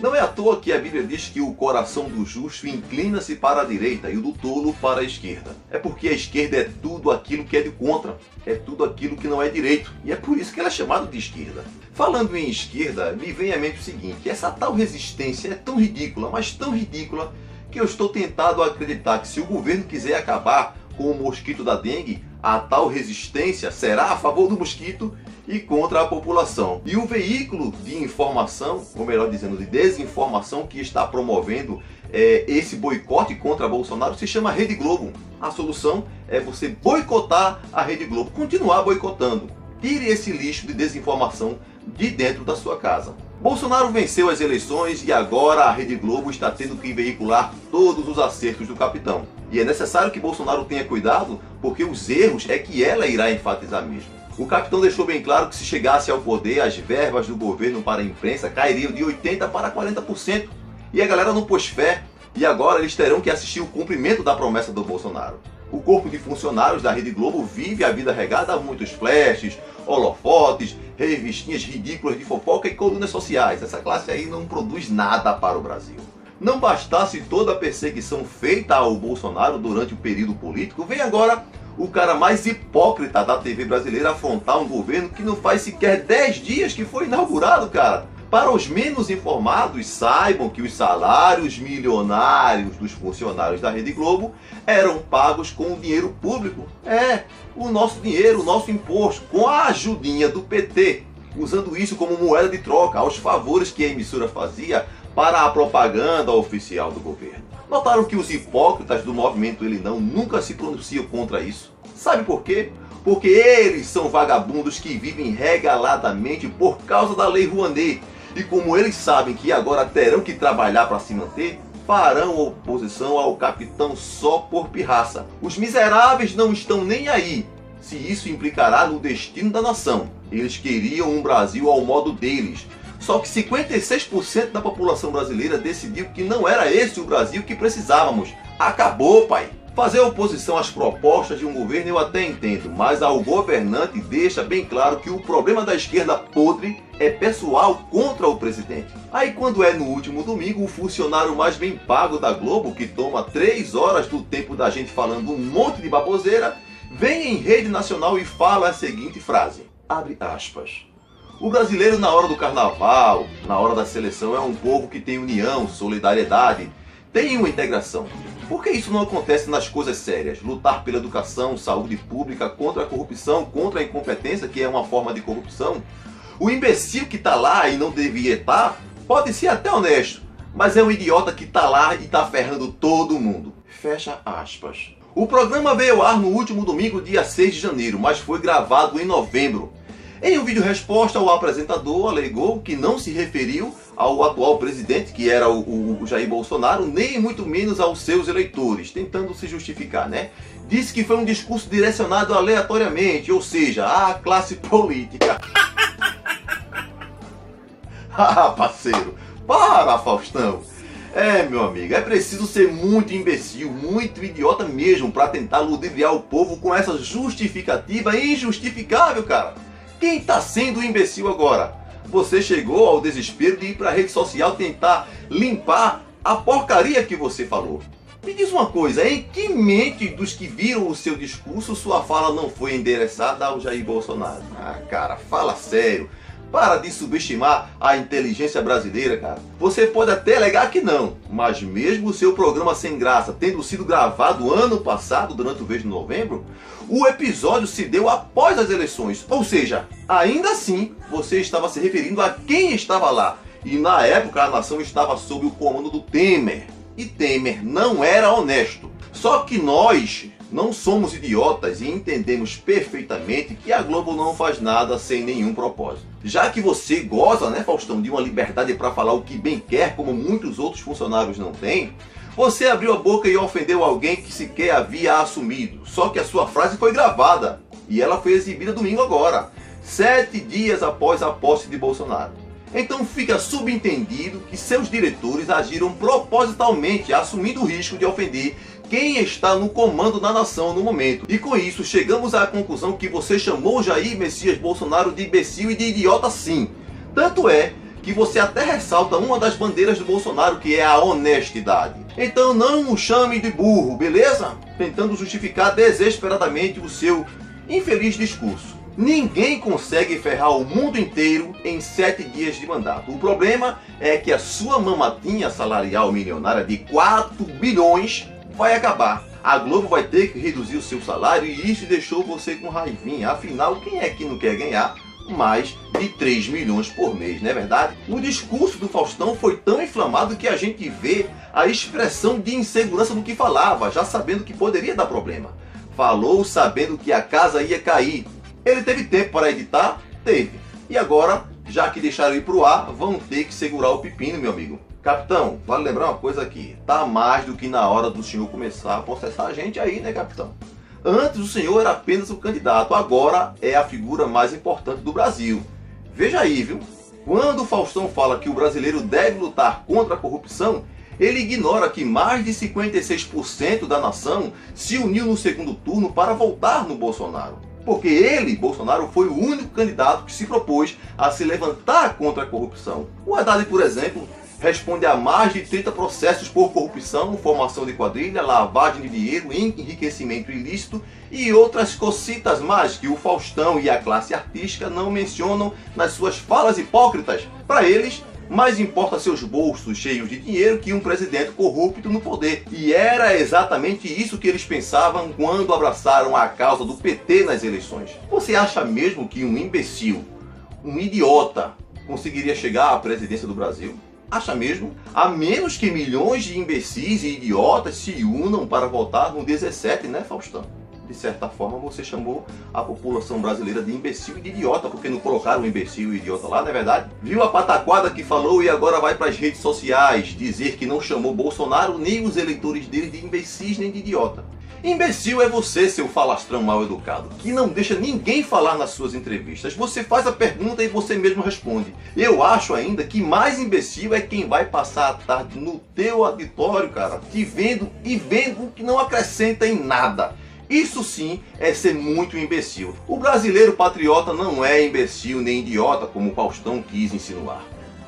Não é à toa que a Bíblia diz que o coração do justo inclina-se para a direita e o do tolo para a esquerda. É porque a esquerda é tudo aquilo que é de contra, é tudo aquilo que não é direito, e é por isso que ela é chamada de esquerda. Falando em esquerda, me vem à mente o seguinte: essa tal resistência é tão ridícula, mas tão ridícula, que eu estou tentado a acreditar que se o governo quiser acabar com o mosquito da dengue, a tal resistência será a favor do mosquito e contra a população. E o veículo de informação, ou melhor dizendo, de desinformação que está promovendo esse boicote contra Bolsonaro se chama Rede Globo. A solução é você boicotar a Rede Globo, continuar boicotando. Tire esse lixo de desinformação de dentro da sua casa. Bolsonaro venceu as eleições e agora a Rede Globo está tendo que veicular todos os acertos do capitão. E é necessário que Bolsonaro tenha cuidado, porque os erros é que ela irá enfatizar mesmo. O capitão deixou bem claro que se chegasse ao poder, as verbas do governo para a imprensa cairiam de 80% para 40%. E a galera não pôs fé, e agora eles terão que assistir o cumprimento da promessa do Bolsonaro. O corpo de funcionários da Rede Globo vive a vida regada a muitos flashes, holofotes, revistinhas ridículas de fofoca e colunas sociais. Essa classe aí não produz nada para o Brasil. Não bastasse toda a perseguição feita ao Bolsonaro durante o período político, vem agora o cara mais hipócrita da TV brasileira afrontar um governo que não faz sequer 10 dias que foi inaugurado, cara. Para os menos informados, saibam que os salários milionários dos funcionários da Rede Globo eram pagos com o dinheiro público. O nosso dinheiro, o nosso imposto, com a ajudinha do PT, usando isso como moeda de troca aos favores que a emissora fazia para a propaganda oficial do governo. Notaram que os hipócritas do movimento Ele Não nunca se pronunciam contra isso? Sabe por quê? Porque eles são vagabundos que vivem regaladamente por causa da Lei Rouanet. E como eles sabem que agora terão que trabalhar para se manter, farão oposição ao capitão só por pirraça. Os miseráveis não estão nem aí se isso implicará no destino da nação. Eles queriam um Brasil ao modo deles. Só que 56% da população brasileira decidiu que não era esse o Brasil que precisávamos. Acabou, pai! Fazer oposição às propostas de um governo eu até entendo, mas ao governante deixa bem claro que o problema da esquerda podre é pessoal contra o presidente. Aí quando é no último domingo, o funcionário mais bem pago da Globo, que toma 3 horas do tempo da gente falando um monte de baboseira, vem em rede nacional e fala a seguinte frase, abre aspas: o brasileiro na hora do carnaval, na hora da seleção, é um povo que tem união, solidariedade, tem uma integração. Por que isso não acontece nas coisas sérias? Lutar pela educação, saúde pública, contra a corrupção, contra a incompetência, que é uma forma de corrupção. O imbecil que está lá e não devia estar, pode ser até honesto, mas é um idiota que está lá e está ferrando todo mundo. Fecha aspas. O programa veio ao ar no último domingo, dia 6 de janeiro, mas foi gravado em novembro. Em um vídeo resposta, o apresentador alegou que não se referiu ao atual presidente, que era o Jair Bolsonaro, nem muito menos aos seus eleitores, tentando se justificar, né? Disse que foi um discurso direcionado aleatoriamente, ou seja, à classe política. Ah, parceiro, para, Faustão. Meu amigo, é preciso ser muito imbecil, muito idiota mesmo para tentar ludibriar o povo com essa justificativa injustificável, cara. Quem está sendo imbecil agora? Você chegou ao desespero de ir para a rede social tentar limpar a porcaria que você falou. Me diz uma coisa, em que mente dos que viram o seu discurso sua fala não foi endereçada ao Jair Bolsonaro? Ah, cara, fala sério. Para de subestimar a inteligência brasileira, cara. Você pode até alegar que não, mas mesmo o seu programa sem graça tendo sido gravado ano passado, durante o mês de novembro, o episódio se deu após as eleições. Ou seja, ainda assim, você estava se referindo a quem estava lá. E na época a nação estava sob o comando do Temer. E Temer não era honesto. Só que nós não somos idiotas e entendemos perfeitamente que a Globo não faz nada sem nenhum propósito. Já que você goza, né, Faustão, de uma liberdade para falar o que bem quer, como muitos outros funcionários não têm, você abriu a boca e ofendeu alguém que sequer havia assumido. Só que a sua frase foi gravada e ela foi exibida domingo agora, 7 dias após a posse de Bolsonaro. Então fica subentendido que seus diretores agiram propositalmente, assumindo o risco de ofender quem está no comando da nação no momento. E com isso chegamos à conclusão que você chamou Jair Messias Bolsonaro de imbecil e de idiota sim. Tanto é que você até ressalta uma das bandeiras do Bolsonaro, que é a honestidade. Então não o chame de burro, beleza? Tentando justificar desesperadamente o seu infeliz discurso. Ninguém consegue ferrar o mundo inteiro em 7 dias de mandato. O problema é que a sua mamatinha salarial milionária de 4 bilhões vai acabar. A Globo vai ter que reduzir o seu salário e isso deixou você com raivinha. Afinal, quem é que não quer ganhar mais de 3 milhões por mês, não é verdade? O discurso do Faustão foi tão inflamado que a gente vê a expressão de insegurança no que falava, já sabendo que poderia dar problema. Falou sabendo que a casa ia cair. Ele teve tempo para editar? Teve. E agora, já que deixaram ir para o ar, vão ter que segurar o pepino, meu amigo. Capitão, vale lembrar uma coisa aqui. Tá mais do que na hora do senhor começar a processar a gente aí, né, capitão? Antes o senhor era apenas o candidato, agora é a figura mais importante do Brasil. Veja aí, viu? Quando o Faustão fala que o brasileiro deve lutar contra a corrupção, ele ignora que mais de 56% da nação se uniu no segundo turno para votar no Bolsonaro. Porque ele, Bolsonaro, foi o único candidato que se propôs a se levantar contra a corrupção. O Haddad, por exemplo, responde a mais de 30 processos por corrupção, formação de quadrilha, lavagem de dinheiro, enriquecimento ilícito e outras cocitas mais que o Faustão e a classe artística não mencionam nas suas falas hipócritas. Para eles, mais importa seus bolsos cheios de dinheiro que um presidente corrupto no poder. E era exatamente isso que eles pensavam quando abraçaram a causa do PT nas eleições. Você acha mesmo que um imbecil, um idiota, conseguiria chegar à presidência do Brasil? Acha mesmo? A menos que milhões de imbecis e idiotas se unam para votar no 17, né, Faustão? De certa forma, você chamou a população brasileira de imbecil e de idiota, porque não colocaram o imbecil e idiota lá, não é verdade? Viu a pataquada que falou e agora vai para as redes sociais dizer que não chamou Bolsonaro nem os eleitores dele de imbecis nem de idiota. Imbecil é você, seu falastrão mal educado, que não deixa ninguém falar nas suas entrevistas. Você faz a pergunta e você mesmo responde. Eu acho ainda que mais imbecil é quem vai passar a tarde no teu auditório, cara, te vendo e vendo que não acrescenta em nada. Isso sim é ser muito imbecil. O brasileiro patriota não é imbecil nem idiota, como o Faustão quis insinuar.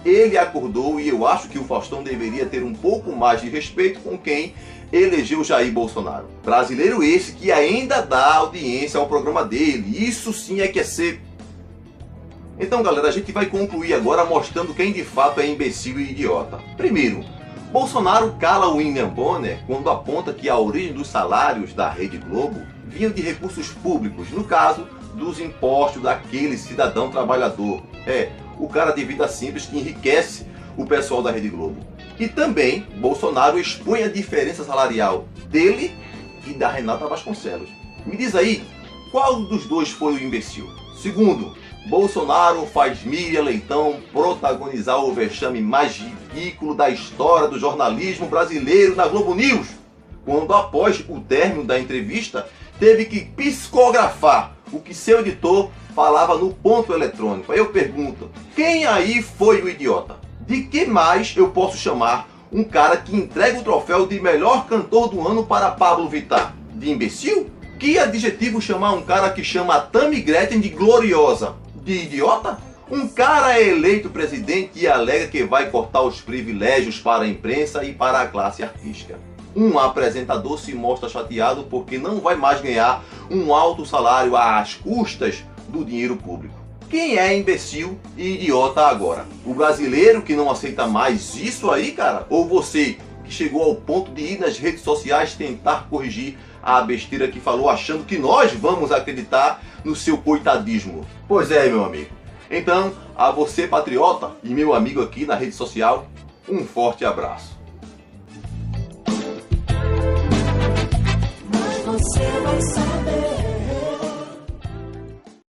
Ele acordou e eu acho que o Faustão deveria ter um pouco mais de respeito com quem elegeu Jair Bolsonaro. Brasileiro esse que ainda dá audiência ao programa dele. Isso sim é que é ser... Então, galera, a gente vai concluir agora mostrando quem de fato é imbecil e idiota. Primeiro, Bolsonaro cala o William Bonner quando aponta que a origem dos salários da Rede Globo vinham de recursos públicos, no caso dos impostos daquele cidadão trabalhador. O cara de vida simples que enriquece o pessoal da Rede Globo. E também Bolsonaro expõe a diferença salarial dele e da Renata Vasconcelos. Me diz aí, qual dos dois foi o imbecil? Segundo, Bolsonaro faz Miriam Leitão protagonizar o vexame mais ridículo da história do jornalismo brasileiro na Globo News, quando após o término da entrevista teve que psicografar o que seu editor falava no ponto eletrônico. Aí eu pergunto, quem aí foi o idiota? De que mais eu posso chamar um cara que entrega o troféu de melhor cantor do ano para Pablo Vittar? De imbecil? Que adjetivo chamar um cara que chama a Tammy Gretchen de gloriosa? De idiota? Um cara é eleito presidente e alega que vai cortar os privilégios para a imprensa e para a classe artística. Um apresentador se mostra chateado porque não vai mais ganhar um alto salário às custas do dinheiro público. Quem é imbecil e idiota agora? O brasileiro que não aceita mais isso aí, cara? Ou você que chegou ao ponto de ir nas redes sociais tentar corrigir a besteira que falou, achando que nós vamos acreditar no seu coitadismo? Pois é, meu amigo. Então, a você patriota e meu amigo aqui na rede social, um forte abraço. Mas você vai